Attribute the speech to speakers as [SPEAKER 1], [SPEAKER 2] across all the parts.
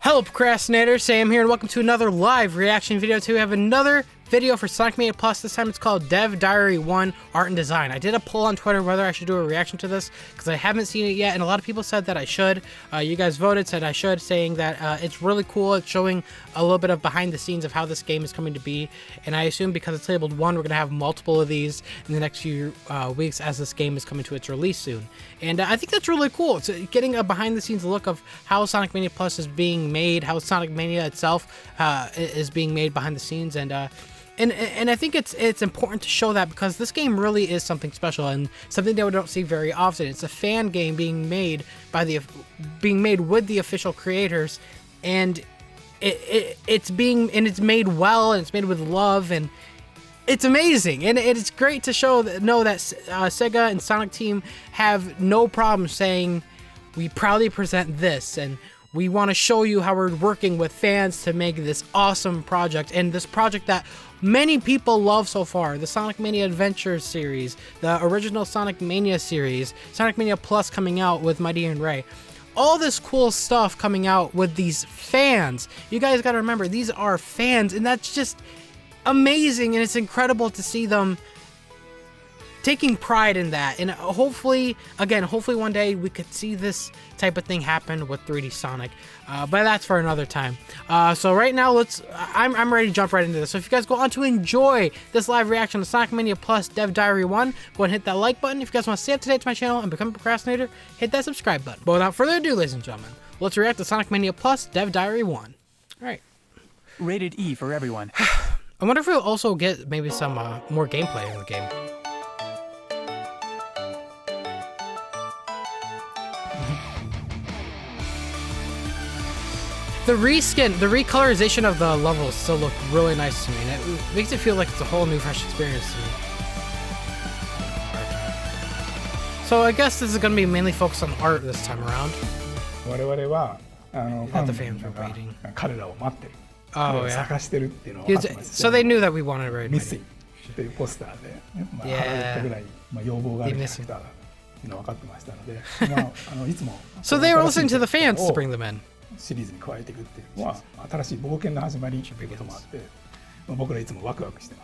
[SPEAKER 1] Hello procrastinators, Sam here and welcome to another live reaction video. We have another video for Sonic Mania Plus. This time it's called Dev Diary 1 Art and Design. I did a poll on Twitter whether I should do a reaction to this because I haven't seen it yet, and a lot of people said that I should. You guys voted, said I should, saying that it's really cool. It's showing a little bit of behind the scenes of how this game is coming to be, and I assume because it's labeled 1, we're going to have multiple of these in the next few weeks as this game is coming to its release soon. And I think that's really cool. It's getting a behind the scenes look of how Sonic Mania Plus is being made, how Sonic Mania itself is being made behind the scenes, and I think it's important to show that because this game really is something special and something that we don't see very often. It's a fan game being made with the official creators, and it's made well, and it's made with love, and it's amazing. And it's great to know that Sega and Sonic Team have no problem saying, we proudly present this, and we want to show you how we're working with fans to make this awesome project, and this project that many people love so far. The Sonic Mania Adventures series, the original Sonic Mania series, Sonic Mania Plus coming out with Mighty and Ray. All this cool stuff coming out with these fans. You guys gotta remember, these are fans, and that's just amazing, and it's incredible to see them taking pride in that. And hopefully one day we could see this type of thing happen with 3D Sonic, but that's for another time. So right now I'm ready to jump right into this. So if you guys go on to enjoy this live reaction to Sonic Mania Plus Dev Diary 1, go ahead and hit that like button. If you guys want to stay up to date to my channel and become a procrastinator, hit that subscribe button. But without further ado, ladies and gentlemen, let's react to Sonic Mania Plus Dev Diary 1. Alright.
[SPEAKER 2] Rated E for everyone.
[SPEAKER 1] I wonder if we'll also get maybe some more gameplay in the game. The recolorization of the levels still look really nice to me, and it makes it feel like it's a whole new fresh experience to me. So I guess this is going to be mainly focused on art this time around. That the fans were waiting. Oh yeah. So they knew that we wanted Ray. Yeah. They miss him. So they were listening to the fans to bring them in.
[SPEAKER 3] シリーズに加えていくっていうのは新しい冒険の始まりということもあって、僕らいつもワクワクして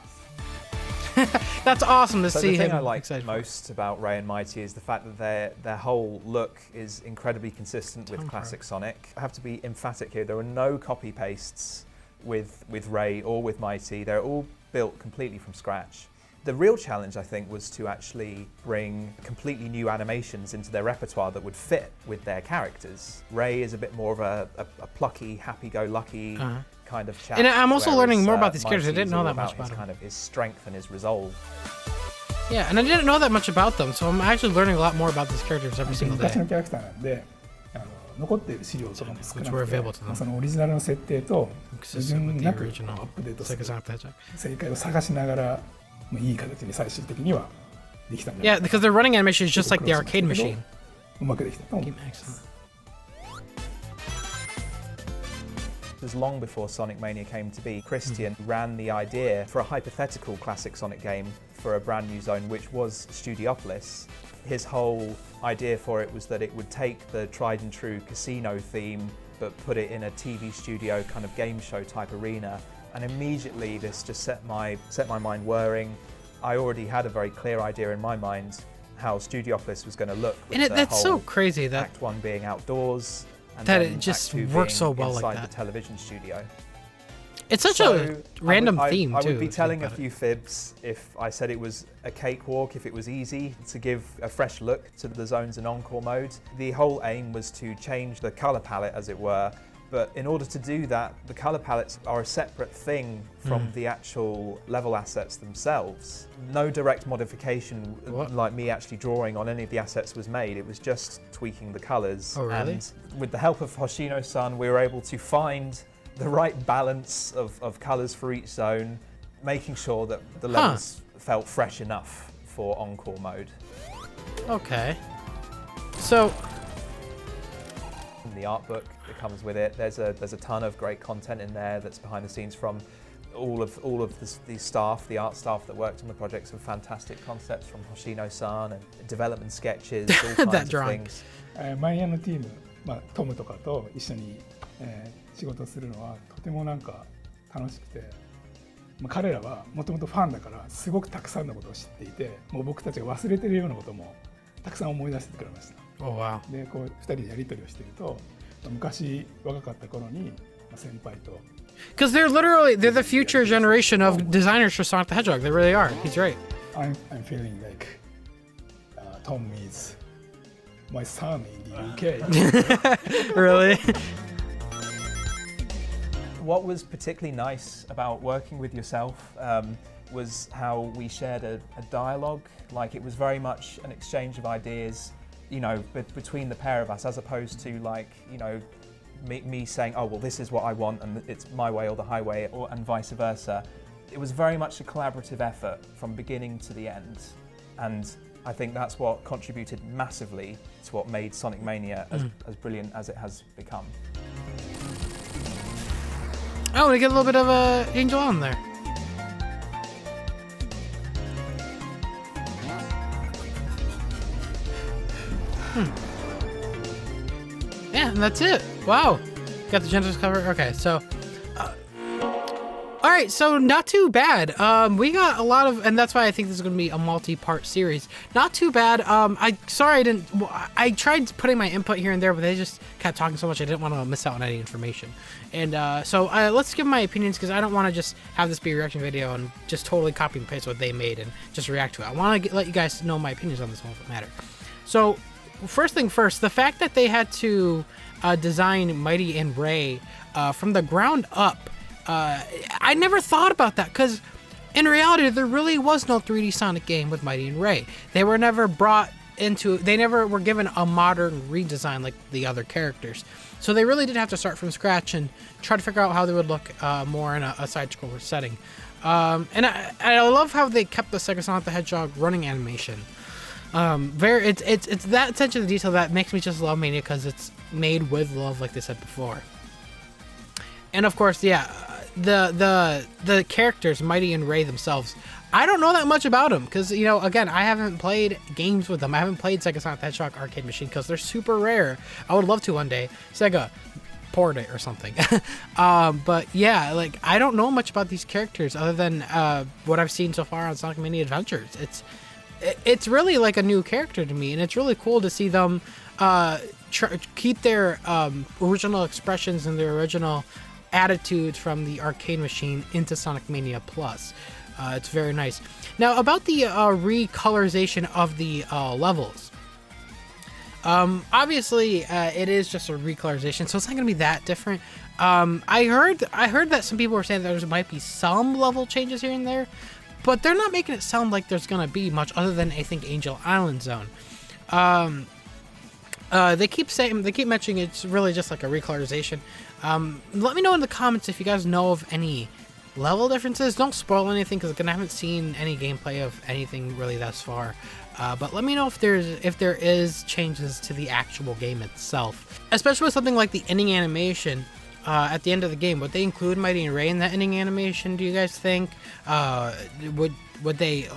[SPEAKER 3] ます。
[SPEAKER 1] That's awesome to see him.
[SPEAKER 4] The thing I like most about Ray and Mighty is the fact that their whole look is incredibly consistent with classic Sonic. I have to be emphatic here. There are no copy pastes with Ray or with Mighty. They're all built completely from scratch. The real challenge, I think, was to actually bring completely new animations into their repertoire that would fit with their characters. Ray is a bit more of a plucky, happy-go-lucky kind of chap.
[SPEAKER 1] And I'm also learning more about these characters. I didn't know that much about him.
[SPEAKER 4] Kind of his strength and his resolve.
[SPEAKER 1] Yeah, and I didn't know that much about them, so I'm actually learning a lot more about these characters every single day.
[SPEAKER 3] 残っている資料とかも少なくて、そのオリジナルの設定と矛盾なくアップデートする正解を探しながらいい形に最終的にはできたんじゃないかな。
[SPEAKER 1] Yeah, because their running animation is just like the arcade machine.
[SPEAKER 3] うまくできたと思います。
[SPEAKER 4] It was long before Sonic Mania came to be. Christian ran the idea for a hypothetical classic Sonic game for a brand new zone, which was Studiopolis. His whole idea for it was that it would take the tried and true casino theme but put it in a TV studio kind of game show type arena, and immediately this just set my mind whirring. I already had a very clear idea in my mind how Studiopolis was going to look, with
[SPEAKER 1] and that's so crazy that
[SPEAKER 4] Act 1 being outdoors and
[SPEAKER 1] that
[SPEAKER 4] then
[SPEAKER 1] it just
[SPEAKER 4] Act 2
[SPEAKER 1] works so
[SPEAKER 4] being
[SPEAKER 1] well
[SPEAKER 4] inside
[SPEAKER 1] like that.
[SPEAKER 4] the television studio.
[SPEAKER 1] It's such a random theme, too.
[SPEAKER 4] I would be telling a few fibs if I said it was a cakewalk, if it was easy to give a fresh look to the zones in Encore mode. The whole aim was to change the color palette, as it were, but in order to do that, the color palettes are a separate thing from the actual level assets themselves. No direct modification, like me actually drawing on any of the assets, was made. It was just tweaking the colors.
[SPEAKER 1] Oh, really?
[SPEAKER 4] And with the help of Hoshino-san, we were able to find the right balance of colors for each zone, making sure that the levels felt fresh enough for Encore mode.
[SPEAKER 1] Okay. So
[SPEAKER 4] the art book that comes with it, there's a ton of great content in there that's behind the scenes from all of the staff, the art staff that worked on the project. Some fantastic concepts from Hoshino-san and development sketches, all kinds
[SPEAKER 1] That
[SPEAKER 4] of
[SPEAKER 1] drawing.
[SPEAKER 4] things.
[SPEAKER 3] マイアのティーム、トムとかと一緒に仕事をするのはとてもなんか楽しくて、彼らはもともとファンだからすごくたくさんのことを知っていて、もう僕たちが忘れてるようなこともたくさん思い出してくれました。
[SPEAKER 1] Oh, wow.
[SPEAKER 3] でこう2人でやり取りをしていると、昔若かった頃に先輩と。
[SPEAKER 1] Because they're the future generation of designers for Sonic the Hedgehog. They really are. He's right.
[SPEAKER 3] I'm feeling like Tom is my son in the UK.
[SPEAKER 1] Really?
[SPEAKER 4] What was particularly nice about working with yourself was how we shared a dialogue. Like, it was very much an exchange of ideas, between the pair of us, as opposed to me saying, oh, well, this is what I want and it's my way or the highway, and vice versa. It was very much a collaborative effort from beginning to the end. And I think that's what contributed massively to what made Sonic Mania as brilliant as it has become.
[SPEAKER 1] Oh, we get a little bit of Angel on there. Yeah, and that's it. Wow. Got the Genesis cover. Okay, so... all right, so not too bad. We got a lot of... And that's why I think this is going to be a multi-part series. Not too bad. I tried putting my input here and there, but they just kept talking so much I didn't want to miss out on any information. And so let's give my opinions, because I don't want to just have this be a reaction video and just totally copy and paste what they made and just react to it. I want to let you guys know my opinions on this one if it matter. So... first thing first, the fact that they had to design Mighty and Ray from the ground up, I never thought about that, because in reality there really was no 3D Sonic game with Mighty and Ray. They were never they never were given a modern redesign like the other characters. So they really did have to start from scratch and try to figure out how they would look more in a side-scroller setting. And I love how they kept the Sega Sonic the Hedgehog running animation. It's that attention to detail that makes me just love Mania, because it's made with love, like they said before. And of course, yeah, the characters, Mighty and Ray themselves, I don't know that much about them, because, again, I haven't played games with them. I haven't played Sega Sonic the Hedgehog arcade machine, because they're super rare. I would love to one day. Sega, port it or something. But yeah, like, I don't know much about these characters other than what I've seen so far on Sonic Mania Adventures. It's really like a new character to me, and it's really cool to see them keep their original expressions and their original attitudes from the arcade machine into Sonic Mania Plus. It's very nice. Now, about the recolorization of the levels. Obviously, it is just a recolorization, so it's not going to be that different. I heard that some people were saying that there might be some level changes here and there, but they're not making it sound like there's going to be much other than, I think, Angel Island Zone. They keep mentioning it's really just like a recolorization. Let me know in the comments if you guys know of any level differences. Don't spoil anything, because again, I haven't seen any gameplay of anything really thus far. But let me know if there is changes to the actual game itself, especially with something like the ending animation. At the end of the game, would they include Mighty and Ray in that ending animation, do you guys think? Would they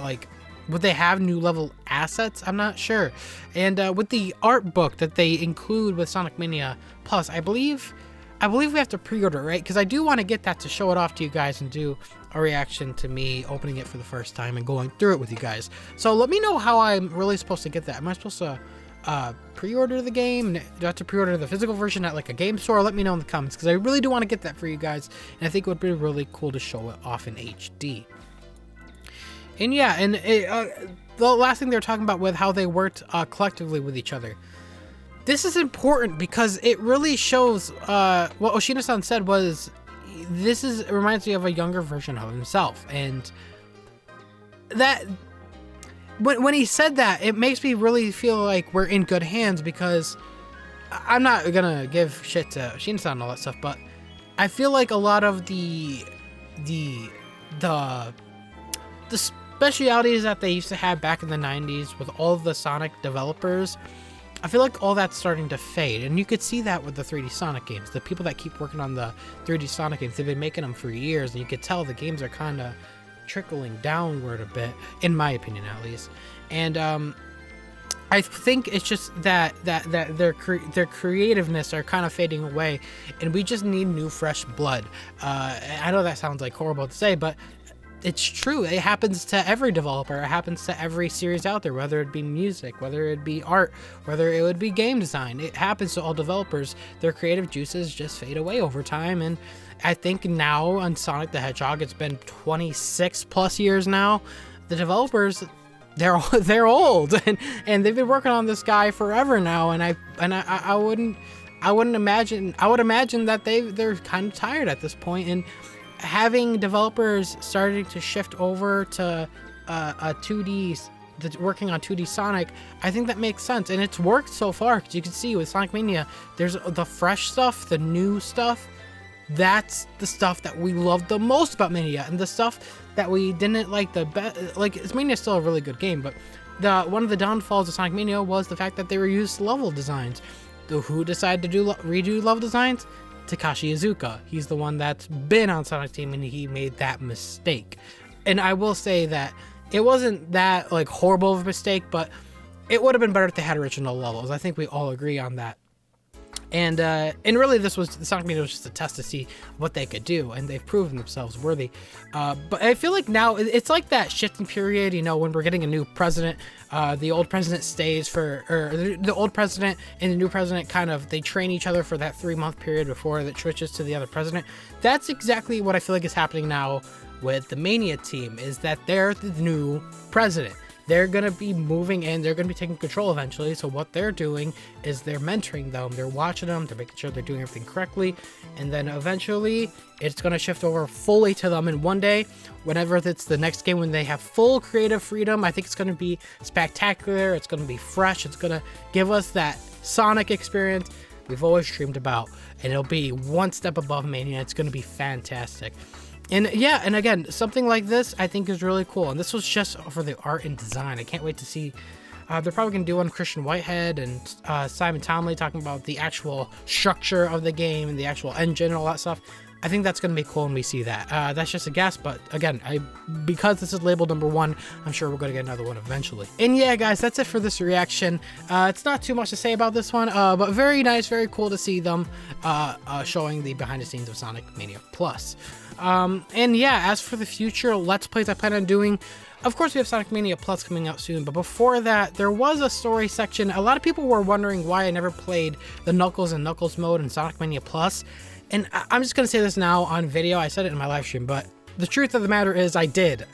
[SPEAKER 1] have new level assets? I'm not sure. And with the art book that they include with Sonic Mania Plus, I believe we have to pre-order, right? Because I do want to get that to show it off to you guys and do a reaction to me opening it for the first time and going through it with you guys. So let me know how I'm really supposed to get that. Am I supposed to pre-order the game? Do I have to pre-order the physical version at like a game store? Let me know in the comments, because I really do want to get that for you guys, and I think it would be really cool to show it off in HD. And yeah, and the last thing they were talking about with how they worked collectively with each other. This is important because it really shows what Oshina-san said was it reminds me of a younger version of himself, and that when he said that, it makes me really feel like we're in good hands, because I'm not gonna give shit to Oshina-san and all that stuff, but I feel like a lot of the specialities that they used to have back in the 90s with all of the Sonic developers, I feel like all that's starting to fade, and you could see that with the 3D Sonic games. The people that keep working on the 3D Sonic games, they've been making them for years, and you could tell the games are kind of trickling downward a bit, in my opinion at least. And I think it's just that their creativeness are kind of fading away, and we just need new, fresh blood. I know that sounds like horrible to say, but it's true. It happens to every developer. It happens to every series out there, whether it be music, whether it be art, whether it would be game design. It happens to all developers. Their creative juices just fade away over time, and I think now on Sonic the Hedgehog, it's been 26 plus years now. The developers, they're old, and they've been working on this guy forever now, and I would imagine that they're kind of tired at this point, and having developers starting to shift over to a 2D, working on 2D Sonic, I think that makes sense, and it's worked so far, because you can see with Sonic Mania, there's the fresh stuff, the new stuff. That's the stuff that we loved the most about Mania, and the stuff that we didn't like the best. Like, Mania's still a really good game, but one of the downfalls of Sonic Mania was the fact that they reused level designs. Who decided to redo level designs? Takashi Iizuka. He's the one that's been on Sonic Team, and he made that mistake. And I will say that it wasn't that like horrible of a mistake, but it would have been better if they had original levels. I think we all agree on that. And really, Sonic Mania was just a test to see what they could do, and they've proven themselves worthy. But I feel like now it's like that shifting period, you know, when we're getting a new president, the old president stays or the old president and the new president they train each other for that 3-month period before it switches to the other president. That's exactly what I feel like is happening now with the Mania team, is that they're the new president. They're going to be moving in, they're going to be taking control eventually, so what they're doing is they're mentoring them, they're watching them, they're making sure they're doing everything correctly, and then eventually it's going to shift over fully to them, and one day, whenever it's the next game when they have full creative freedom, I think it's going to be spectacular, it's going to be fresh, it's going to give us that Sonic experience we've always dreamed about, and it'll be one step above Mania. It's going to be fantastic. And yeah, and again, something like this I think is really cool, and this was just for the art and design. I can't wait to see. They're probably going to do one Christian Whitehead and Simon Tomley talking about the actual structure of the game and the actual engine and all that stuff. I think that's going to be cool when we see that. That's just a guess, but again, because this is labeled #1, I'm sure we're going to get another one eventually. And yeah, guys, that's it for this reaction. It's not too much to say about this one, but very nice, very cool to see them showing the behind the scenes of Sonic Mania Plus. And yeah, as for the future Let's Plays I plan on doing, of course we have Sonic Mania Plus coming out soon, but before that, there was a story section. A lot of people were wondering why I never played the Knuckles and Knuckles mode in Sonic Mania Plus, and I'm just going to say this now on video. I said it in my live stream, but the truth of the matter is I did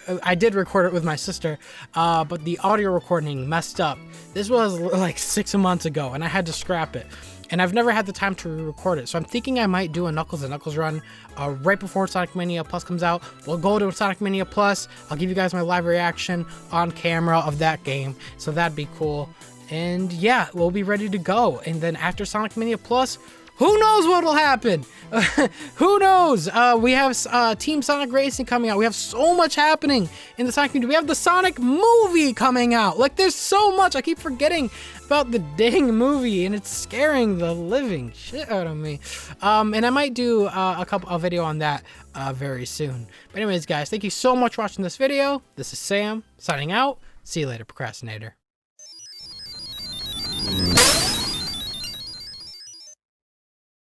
[SPEAKER 1] record it with my sister, but the audio recording messed up. This was like 6 months ago, and I had to scrap it. And I've never had the time to re-record it, so I'm thinking I might do a Knuckles and Knuckles run right before Sonic Mania Plus comes out. We'll go to Sonic Mania Plus. I'll give you guys my live reaction on camera of that game, so that'd be cool. And yeah, we'll be ready to go. And then after Sonic Mania Plus, who knows what will happen? Who knows? We have Team Sonic Racing coming out. We have so much happening in the Sonic community. We have the Sonic movie coming out. Like, there's so much. I keep forgetting about the dang movie, and it's scaring the living shit out of me. And I might do a video on that very soon. But anyways, guys, thank you so much for watching this video. This is Sam, signing out. See you later, procrastinator.